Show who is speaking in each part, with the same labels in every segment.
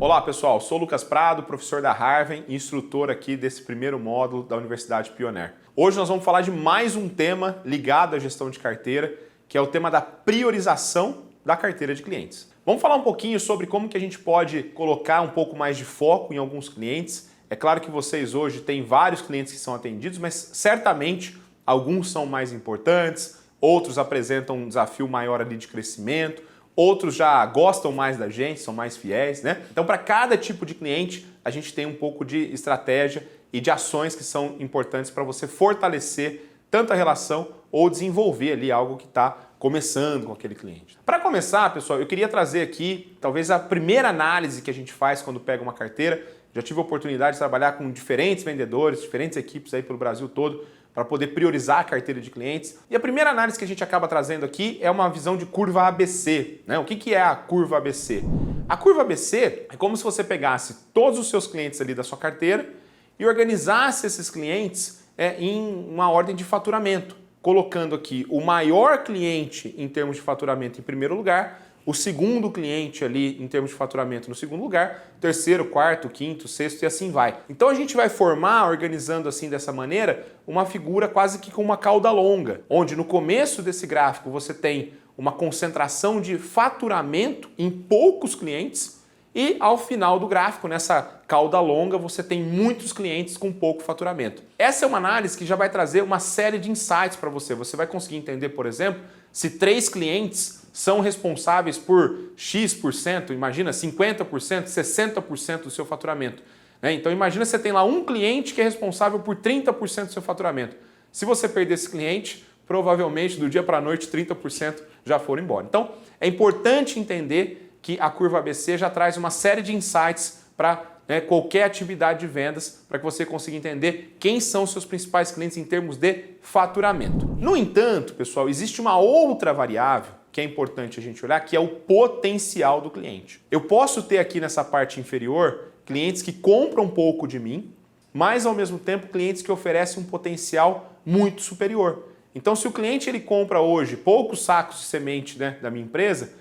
Speaker 1: Olá pessoal, sou o Lucas Prado, professor da Harvard e instrutor aqui desse primeiro módulo da Universidade Pioneer. Hoje nós vamos falar de mais um tema ligado à gestão de carteira, que é o tema da priorização da carteira de clientes. Vamos falar um pouquinho sobre como que a gente pode colocar um pouco mais de foco em alguns clientes. É claro que vocês hoje têm vários clientes que são atendidos, mas certamente alguns são mais importantes, outros apresentam um desafio maior ali de crescimento, outros já gostam mais da gente, são mais fiéis, né? Então, para cada tipo de cliente, a gente tem um pouco de estratégia e de ações que são importantes para você fortalecer tanto a relação ou desenvolver ali algo que está começando com aquele cliente. Para começar, pessoal, eu queria trazer aqui talvez a primeira análise que a gente faz quando pega uma carteira. Já tive a oportunidade de trabalhar com diferentes vendedores, diferentes equipes aí pelo Brasil todo, para poder priorizar a carteira de clientes. E a primeira análise que a gente acaba trazendo aqui é uma visão de curva ABC, né? O que é a curva ABC? A curva ABC é como se você pegasse todos os seus clientes ali da sua carteira e organizasse esses clientes em uma ordem de faturamento, colocando aqui o maior cliente em termos de faturamento em primeiro lugar, o segundo cliente ali em termos de faturamento no segundo lugar, terceiro, quarto, quinto, sexto e assim vai. Então a gente vai formar, organizando assim dessa maneira, uma figura quase que com uma cauda longa, onde no começo desse gráfico você tem uma concentração de faturamento em poucos clientes e ao final do gráfico, nessa cauda longa, você tem muitos clientes com pouco faturamento. Essa é uma análise que já vai trazer uma série de insights para você. Você vai conseguir entender, por exemplo, se 3 clientes são responsáveis por X%, imagina 50%, 60% do seu faturamento. Então imagina você tem lá um cliente que é responsável por 30% do seu faturamento. Se você perder esse cliente, provavelmente do dia para a noite 30% já foram embora. Então é importante entender que a curva ABC já traz uma série de insights para qualquer atividade de vendas, para que você consiga entender quem são os seus principais clientes em termos de faturamento. No entanto, pessoal, existe uma outra variável que é importante a gente olhar, que é o potencial do cliente. Eu posso ter aqui nessa parte inferior clientes que compram um pouco de mim, mas ao mesmo tempo clientes que oferecem um potencial muito superior. Então, se o cliente ele compra hoje poucos sacos de semente da minha empresa,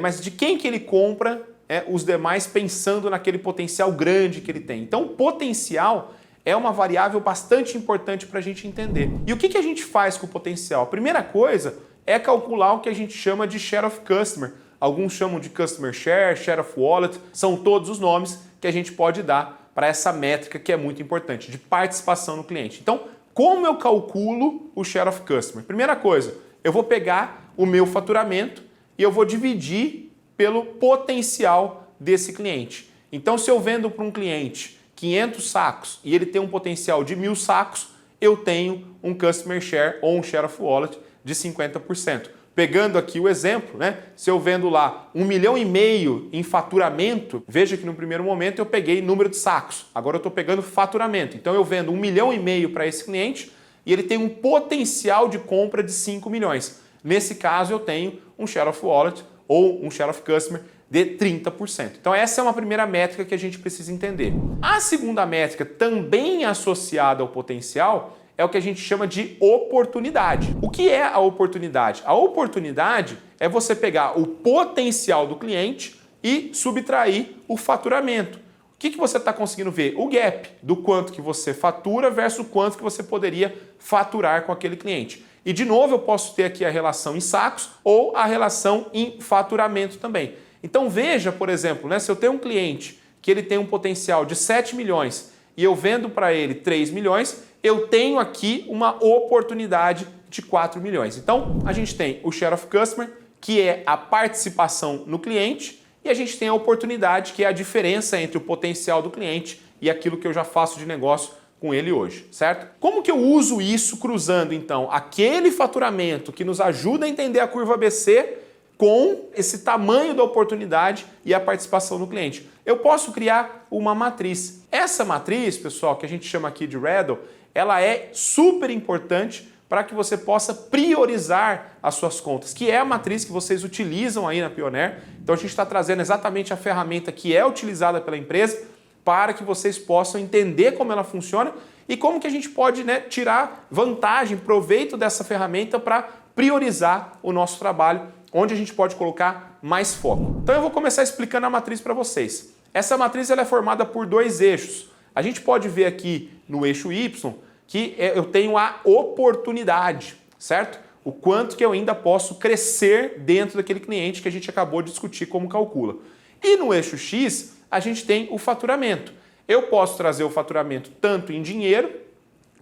Speaker 1: mas de quem que ele compra os demais pensando naquele potencial grande que ele tem. Então, o potencial é uma variável bastante importante para a gente entender. E o que a gente faz com o potencial? A primeira coisa é calcular o que a gente chama de share of customer. Alguns chamam de customer share, share of wallet, são todos os nomes que a gente pode dar para essa métrica que é muito importante, de participação no cliente. Então, como eu calculo o share of customer? Primeira coisa, eu vou pegar o meu faturamento e eu vou dividir pelo potencial desse cliente. Então, se eu vendo para um cliente 500 sacos e ele tem um potencial de 1.000 sacos, eu tenho um customer share ou um share of wallet de 50%. Pegando aqui o exemplo, se eu vendo lá 1,5 milhão em faturamento, veja que no primeiro momento eu peguei número de sacos, agora eu estou pegando faturamento. Então eu vendo 1,5 milhão para esse cliente e ele tem um potencial de compra de 5 milhões. Nesse caso eu tenho um share of wallet ou um share of customer de 30%. Então essa é uma primeira métrica que a gente precisa entender. A segunda métrica, também associada ao potencial, é o que a gente chama de oportunidade. O que é a oportunidade? A oportunidade é você pegar o potencial do cliente e subtrair o faturamento. O que você está conseguindo ver? O gap do quanto que você fatura versus o quanto que você poderia faturar com aquele cliente. E de novo eu posso ter aqui a relação em sacos ou a relação em faturamento também. Então veja, por exemplo, se eu tenho um cliente que ele tem um potencial de 7 milhões e eu vendo para ele 3 milhões, eu tenho aqui uma oportunidade de 4 milhões. Então, a gente tem o share of customer, que é a participação no cliente, e a gente tem a oportunidade, que é a diferença entre o potencial do cliente e aquilo que eu já faço de negócio com ele hoje, certo? Como que eu uso isso cruzando, então, aquele faturamento que nos ajuda a entender a curva ABC com esse tamanho da oportunidade e a participação no cliente? Eu posso criar uma matriz. Essa matriz, pessoal, que a gente chama aqui de Redel, ela é super importante para que você possa priorizar as suas contas, que é a matriz que vocês utilizam aí na Pioneer. Então a gente está trazendo exatamente a ferramenta que é utilizada pela empresa para que vocês possam entender como ela funciona e como que a gente pode tirar vantagem, proveito dessa ferramenta para priorizar o nosso trabalho, onde a gente pode colocar mais foco. Então eu vou começar explicando a matriz para vocês. Essa matriz ela é formada por dois eixos. A gente pode ver aqui no eixo Y que eu tenho a oportunidade, certo? O quanto que eu ainda posso crescer dentro daquele cliente que a gente acabou de discutir como calcula. E no eixo X, a gente tem o faturamento. Eu posso trazer o faturamento tanto em dinheiro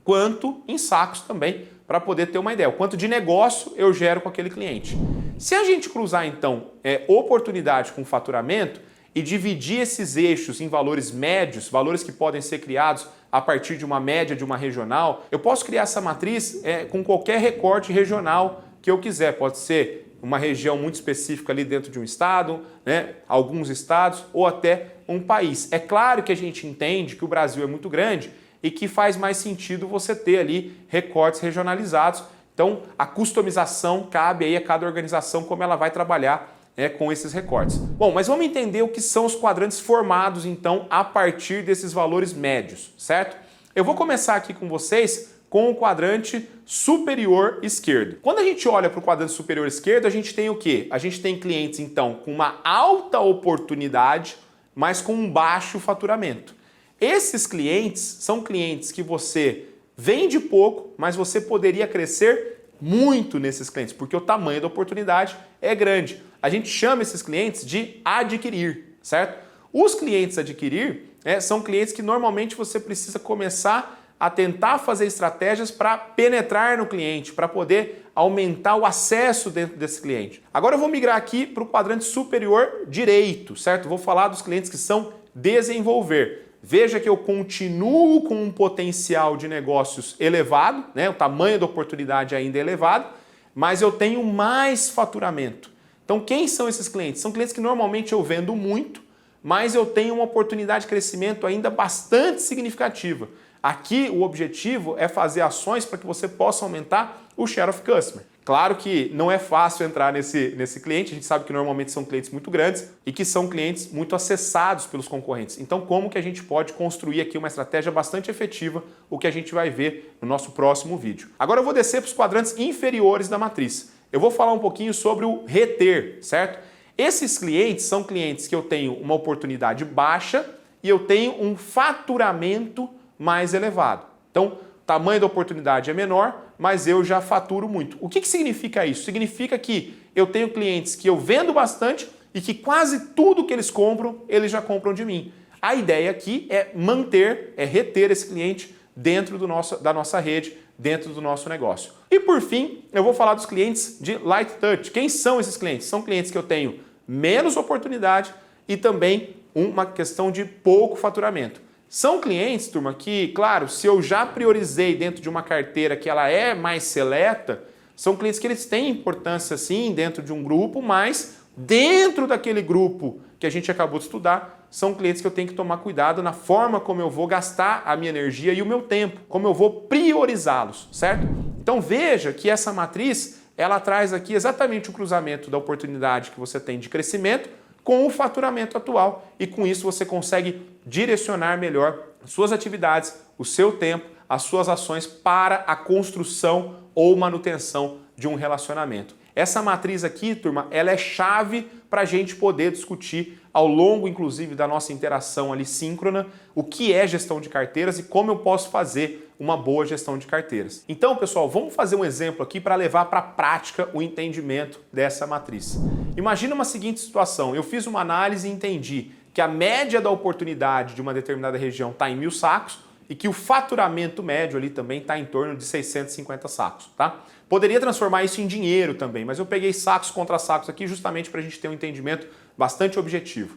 Speaker 1: quanto em sacos também, para poder ter uma ideia. O quanto de negócio eu gero com aquele cliente. Se a gente cruzar, então, oportunidade com faturamento e dividir esses eixos em valores médios, valores que podem ser criados a partir de uma média de uma regional, eu posso criar essa matriz com qualquer recorte regional que eu quiser. Pode ser uma região muito específica ali dentro de um estado, né, alguns estados ou até um país. É claro que a gente entende que o Brasil é muito grande e que faz mais sentido você ter ali recortes regionalizados. Então, a customização cabe aí a cada organização como ela vai trabalhar com esses recortes. Bom, mas vamos entender o que são os quadrantes formados, então, a partir desses valores médios, certo? Eu vou começar aqui com vocês com o quadrante superior esquerdo. Quando a gente olha para o quadrante superior esquerdo, a gente tem o quê? A gente tem clientes, então, com uma alta oportunidade, mas com um baixo faturamento. Esses clientes são clientes que você vende pouco, mas você poderia crescer muito nesses clientes, porque o tamanho da oportunidade é grande. A gente chama esses clientes de adquirir, certo? Os clientes adquirir são clientes que normalmente você precisa começar a tentar fazer estratégias para penetrar no cliente, para poder aumentar o acesso dentro desse cliente. Agora eu vou migrar aqui para o quadrante superior direito, certo? Vou falar dos clientes que são desenvolver. Veja que eu continuo com um potencial de negócios elevado, né? O tamanho da oportunidade ainda é elevado, mas eu tenho mais faturamento. Então, quem são esses clientes? São clientes que normalmente eu vendo muito, mas eu tenho uma oportunidade de crescimento ainda bastante significativa. Aqui, o objetivo é fazer ações para que você possa aumentar o share of customer. Claro que não é fácil entrar nesse cliente, a gente sabe que normalmente são clientes muito grandes e que são clientes muito acessados pelos concorrentes. Então, como que a gente pode construir aqui uma estratégia bastante efetiva, o que a gente vai ver no nosso próximo vídeo. Agora eu vou descer para os quadrantes inferiores da matriz. Eu vou falar um pouquinho sobre o reter, certo? Esses clientes são clientes que eu tenho uma oportunidade baixa e eu tenho um faturamento mais elevado. Então, o tamanho da oportunidade é menor, mas eu já faturo muito. O que significa isso? Significa que eu tenho clientes que eu vendo bastante e que quase tudo que eles compram, eles já compram de mim. A ideia aqui é manter, é reter esse cliente dentro da nossa rede, dentro do nosso negócio. E por fim, eu vou falar dos clientes de light touch. Quem são esses clientes? São clientes que eu tenho menos oportunidade e também uma questão de pouco faturamento. São clientes, turma, que, claro, se eu já priorizei dentro de uma carteira que ela é mais seleta, são clientes que eles têm importância sim dentro de um grupo, mas dentro daquele grupo que a gente acabou de estudar, são clientes que eu tenho que tomar cuidado na forma como eu vou gastar a minha energia e o meu tempo, como eu vou priorizá-los, certo? Então veja que essa matriz, ela traz aqui exatamente o cruzamento da oportunidade que você tem de crescimento com o faturamento atual e com isso você consegue direcionar melhor suas atividades, o seu tempo, as suas ações para a construção ou manutenção de um relacionamento. Essa matriz aqui, turma, ela é chave para a gente poder discutir ao longo, inclusive, da nossa interação ali síncrona, o que é gestão de carteiras e como eu posso fazer uma boa gestão de carteiras. Então, pessoal, vamos fazer um exemplo aqui para levar para a prática o entendimento dessa matriz. Imagina uma seguinte situação, eu fiz uma análise e entendi que a média da oportunidade de uma determinada região está em 1.000 sacos e que o faturamento médio ali também está em torno de 650 sacos, tá? Poderia transformar isso em dinheiro também, mas eu peguei sacos contra sacos aqui justamente para a gente ter um entendimento bastante objetivo.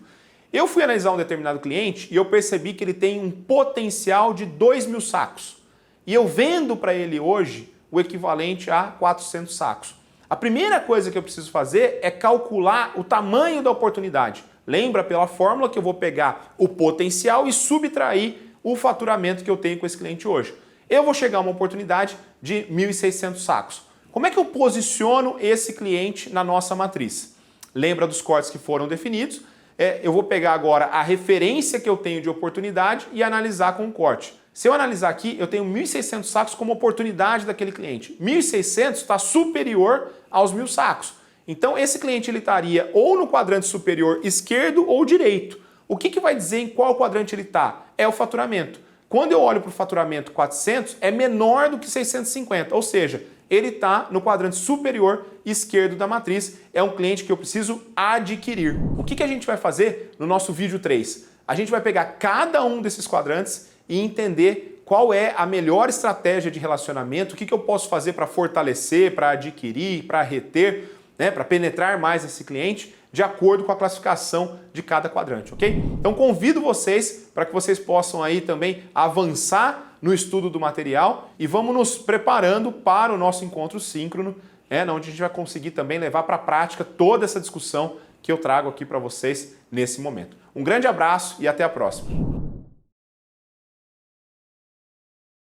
Speaker 1: Eu fui analisar um determinado cliente e eu percebi que ele tem um potencial de 2.000 sacos. E eu vendo para ele hoje o equivalente a 400 sacos. A primeira coisa que eu preciso fazer é calcular o tamanho da oportunidade. Lembra pela fórmula que eu vou pegar o potencial e subtrair o faturamento que eu tenho com esse cliente hoje. Eu vou chegar a uma oportunidade de 1.600 sacos. Como é que eu posiciono esse cliente na nossa matriz? Lembra dos cortes que foram definidos? Eu vou pegar agora a referência que eu tenho de oportunidade e analisar com o corte. Se eu analisar aqui, eu tenho 1.600 sacos como oportunidade daquele cliente. 1.600 está superior aos 1.000 sacos. Então esse cliente ele estaria ou no quadrante superior esquerdo ou direito. O que vai dizer em qual quadrante ele está? É o faturamento. Quando eu olho para o faturamento 400, é menor do que 650, ou seja, ele está no quadrante superior esquerdo da matriz, é um cliente que eu preciso adquirir. O que a gente vai fazer no nosso vídeo 3? A gente vai pegar cada um desses quadrantes e entender qual é a melhor estratégia de relacionamento, o que eu posso fazer para fortalecer, para adquirir, para reter, né, para penetrar mais esse cliente, de acordo com a classificação de cada quadrante, ok? Então convido vocês para que vocês possam aí também avançar no estudo do material e vamos nos preparando para o nosso encontro síncrono, onde a gente vai conseguir também levar para a prática toda essa discussão que eu trago aqui para vocês nesse momento. Um grande abraço e até a próxima!